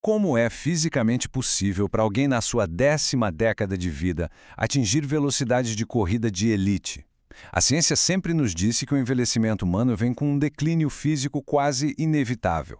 Como é fisicamente possível para alguém na sua 10ª década de vida atingir velocidades de corrida de elite? A ciência sempre nos disse que o envelhecimento humano vem com um declínio físico quase inevitável.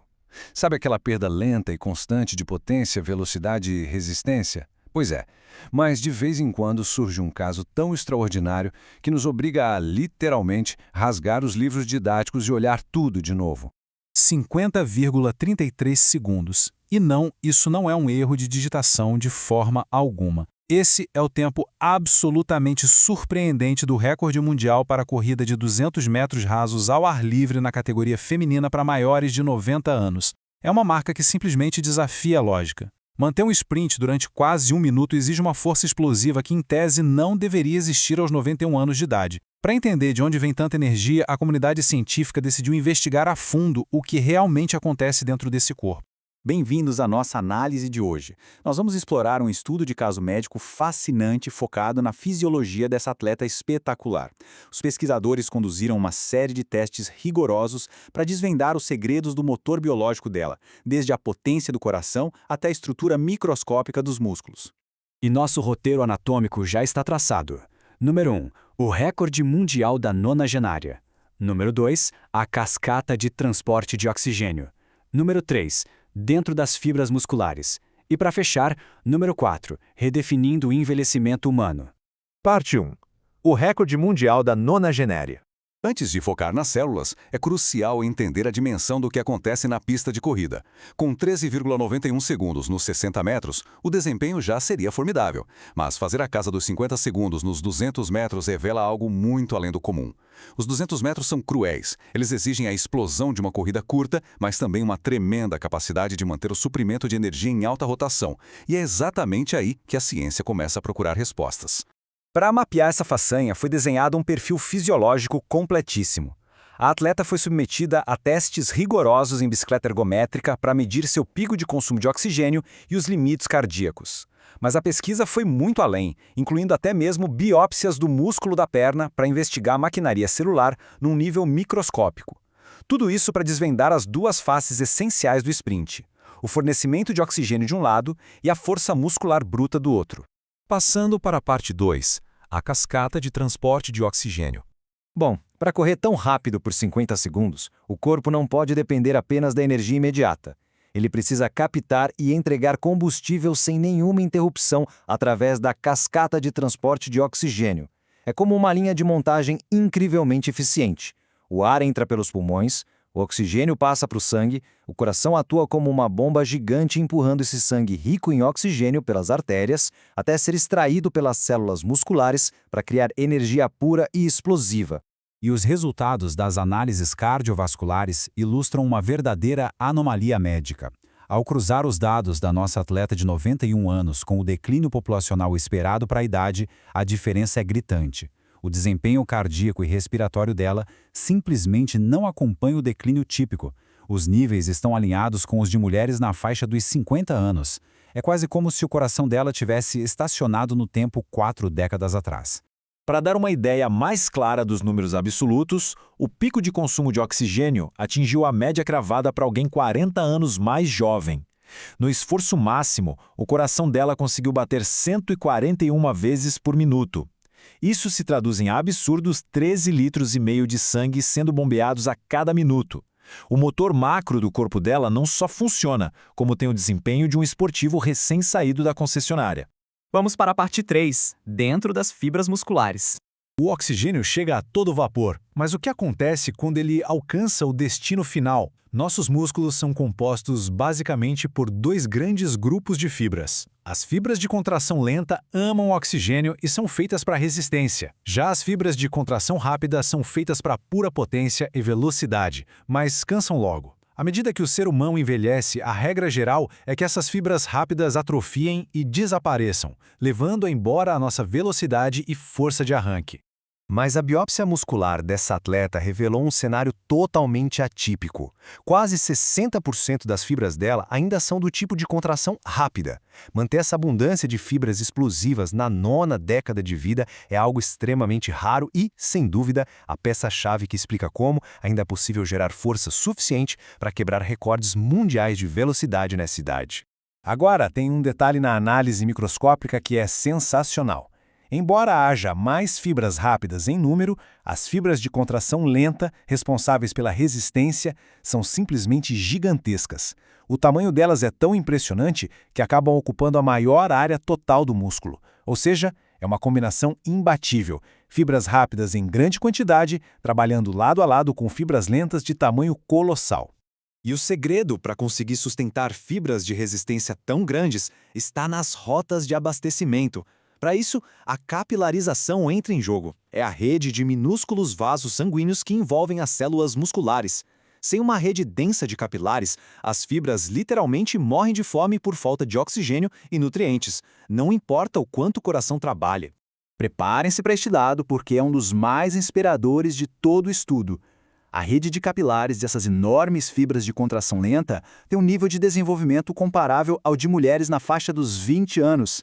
Sabe aquela perda lenta e constante de potência, velocidade e resistência? Pois é, mas de vez em quando surge um caso tão extraordinário que nos obriga a, literalmente, rasgar os livros didáticos e olhar tudo de novo. 50,33 segundos. E não, isso não é um erro de digitação de forma alguma. Esse é o tempo absolutamente surpreendente do recorde mundial para a corrida de 200 metros rasos ao ar livre na categoria feminina para maiores de 90 anos. É uma marca que simplesmente desafia a lógica. Manter um sprint durante quase 1 minuto exige uma força explosiva que, em tese, não deveria existir aos 91 anos de idade. Para entender de onde vem tanta energia, a comunidade científica decidiu investigar a fundo o que realmente acontece dentro desse corpo. Bem-vindos à nossa análise de hoje. Nós vamos explorar um estudo de caso médico fascinante focado na fisiologia dessa atleta espetacular. Os pesquisadores conduziram uma série de testes rigorosos para desvendar os segredos do motor biológico dela, desde a potência do coração até a estrutura microscópica dos músculos. E nosso roteiro anatômico já está traçado. Número 1. O recorde mundial da nonagenária. Número 2. A cascata de transporte de oxigênio. Número 3. Dentro das fibras musculares. E para fechar, número 4, redefinindo o envelhecimento humano. Parte 1. O recorde mundial da nonagenária. Antes de focar nas células, é crucial entender a dimensão do que acontece na pista de corrida. Com 13,91 segundos nos 60 metros, o desempenho já seria formidável. Mas fazer a casa dos 50 segundos nos 200 metros revela algo muito além do comum. Os 200 metros são cruéis. Eles exigem a explosão de uma corrida curta, mas também uma tremenda capacidade de manter o suprimento de energia em alta rotação. E é exatamente aí que a ciência começa a procurar respostas. Para mapear essa façanha, foi desenhado um perfil fisiológico completíssimo. A atleta foi submetida a testes rigorosos em bicicleta ergométrica para medir seu pico de consumo de oxigênio e os limites cardíacos. Mas a pesquisa foi muito além, incluindo até mesmo biópsias do músculo da perna para investigar a maquinaria celular num nível microscópico. Tudo isso para desvendar as duas faces essenciais do sprint: o fornecimento de oxigênio de um lado e a força muscular bruta do outro. Passando para a parte 2, a cascata de transporte de oxigênio. Bom, para correr tão rápido por 50 segundos, o corpo não pode depender apenas da energia imediata. Ele precisa captar e entregar combustível sem nenhuma interrupção através da cascata de transporte de oxigênio. É como uma linha de montagem incrivelmente eficiente. O ar entra pelos pulmões, o oxigênio passa para o sangue, o coração atua como uma bomba gigante empurrando esse sangue rico em oxigênio pelas artérias até ser extraído pelas células musculares para criar energia pura e explosiva. E os resultados das análises cardiovasculares ilustram uma verdadeira anomalia médica. Ao cruzar os dados da nossa atleta de 91 anos com o declínio populacional esperado para a idade, a diferença é gritante. O desempenho cardíaco e respiratório dela simplesmente não acompanha o declínio típico. Os níveis estão alinhados com os de mulheres na faixa dos 50 anos. É quase como se o coração dela tivesse estacionado no tempo 4 décadas atrás. Para dar uma ideia mais clara dos números absolutos, o pico de consumo de oxigênio atingiu a média cravada para alguém 40 anos mais jovem. No esforço máximo, o coração dela conseguiu bater 141 vezes por minuto. Isso se traduz em absurdos 13,5 litros de sangue sendo bombeados a cada minuto. O motor macro do corpo dela não só funciona, como tem o desempenho de um esportivo recém-saído da concessionária. Vamos para a parte 3, dentro das fibras musculares. O oxigênio chega a todo vapor, mas o que acontece quando ele alcança o destino final? Nossos músculos são compostos basicamente por 2 grandes grupos de fibras. As fibras de contração lenta amam o oxigênio e são feitas para resistência. Já as fibras de contração rápida são feitas para pura potência e velocidade, mas cansam logo. À medida que o ser humano envelhece, a regra geral é que essas fibras rápidas atrofiem e desapareçam, levando embora a nossa velocidade e força de arranque. Mas a biópsia muscular dessa atleta revelou um cenário totalmente atípico. Quase 60% das fibras dela ainda são do tipo de contração rápida. Manter essa abundância de fibras explosivas na 9ª década de vida é algo extremamente raro e, sem dúvida, a peça-chave que explica como ainda é possível gerar força suficiente para quebrar recordes mundiais de velocidade nessa idade. Agora, tem um detalhe na análise microscópica que é sensacional. Embora haja mais fibras rápidas em número, as fibras de contração lenta, responsáveis pela resistência, são simplesmente gigantescas. O tamanho delas é tão impressionante que acabam ocupando a maior área total do músculo. Ou seja, é uma combinação imbatível. Fibras rápidas em grande quantidade, trabalhando lado a lado com fibras lentas de tamanho colossal. E o segredo para conseguir sustentar fibras de resistência tão grandes está nas rotas de abastecimento. Para isso, a capilarização entra em jogo. É a rede de minúsculos vasos sanguíneos que envolvem as células musculares. Sem uma rede densa de capilares, as fibras literalmente morrem de fome por falta de oxigênio e nutrientes. Não importa o quanto o coração trabalhe. Preparem-se para este dado, porque é um dos mais inspiradores de todo o estudo. A rede de capilares dessas enormes fibras de contração lenta tem um nível de desenvolvimento comparável ao de mulheres na faixa dos 20 anos.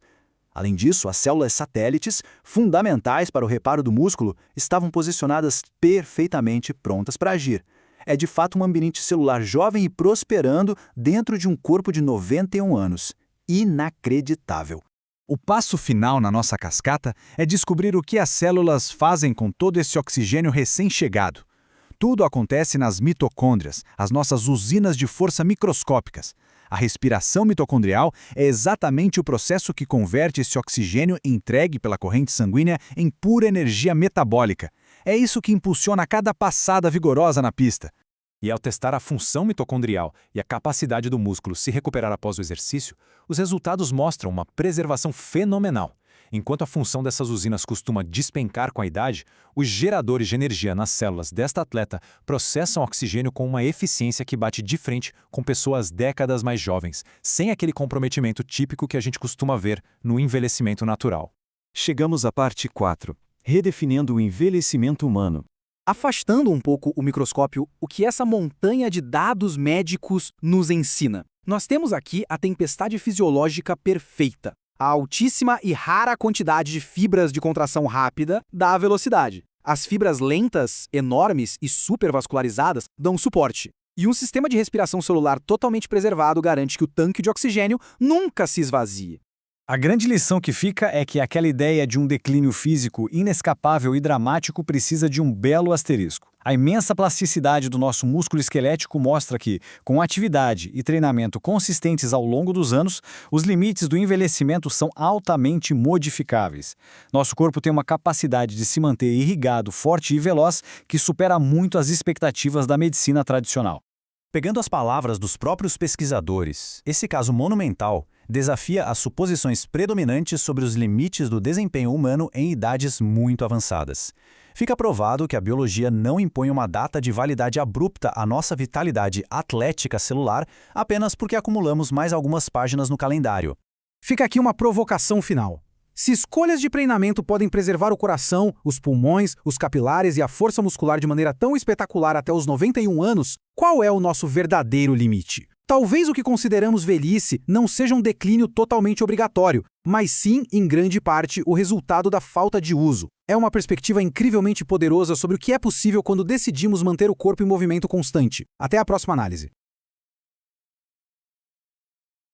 Além disso, as células satélites, fundamentais para o reparo do músculo, estavam posicionadas perfeitamente prontas para agir. É de fato um ambiente celular jovem e prosperando dentro de um corpo de 91 anos. Inacreditável! O passo final na nossa cascata é descobrir o que as células fazem com todo esse oxigênio recém-chegado. Tudo acontece nas mitocôndrias, as nossas usinas de força microscópicas. A respiração mitocondrial é exatamente o processo que converte esse oxigênio entregue pela corrente sanguínea em pura energia metabólica. É isso que impulsiona cada passada vigorosa na pista. E ao testar a função mitocondrial e a capacidade do músculo se recuperar após o exercício, os resultados mostram uma preservação fenomenal. Enquanto a função dessas usinas costuma despencar com a idade, os geradores de energia nas células desta atleta processam oxigênio com uma eficiência que bate de frente com pessoas décadas mais jovens, sem aquele comprometimento típico que a gente costuma ver no envelhecimento natural. Chegamos à parte 4, redefinindo o envelhecimento humano. Afastando um pouco o microscópio, o que essa montanha de dados médicos nos ensina? Nós temos aqui a tempestade fisiológica perfeita. A altíssima e rara quantidade de fibras de contração rápida dá a velocidade. As fibras lentas, enormes e supervascularizadas dão suporte. E um sistema de respiração celular totalmente preservado garante que o tanque de oxigênio nunca se esvazie. A grande lição que fica é que aquela ideia de um declínio físico inescapável e dramático precisa de um belo asterisco. A imensa plasticidade do nosso músculo esquelético mostra que, com atividade e treinamento consistentes ao longo dos anos, os limites do envelhecimento são altamente modificáveis. Nosso corpo tem uma capacidade de se manter irrigado, forte e veloz que supera muito as expectativas da medicina tradicional. Pegando as palavras dos próprios pesquisadores, esse caso monumental desafia as suposições predominantes sobre os limites do desempenho humano em idades muito avançadas. Fica provado que a biologia não impõe uma data de validade abrupta à nossa vitalidade atlética celular apenas porque acumulamos mais algumas páginas no calendário. Fica aqui uma provocação final. Se escolhas de treinamento podem preservar o coração, os pulmões, os capilares e a força muscular de maneira tão espetacular até os 91 anos, qual é o nosso verdadeiro limite? Talvez o que consideramos velhice não seja um declínio totalmente obrigatório, mas sim, em grande parte, o resultado da falta de uso. É uma perspectiva incrivelmente poderosa sobre o que é possível quando decidimos manter o corpo em movimento constante. Até a próxima análise.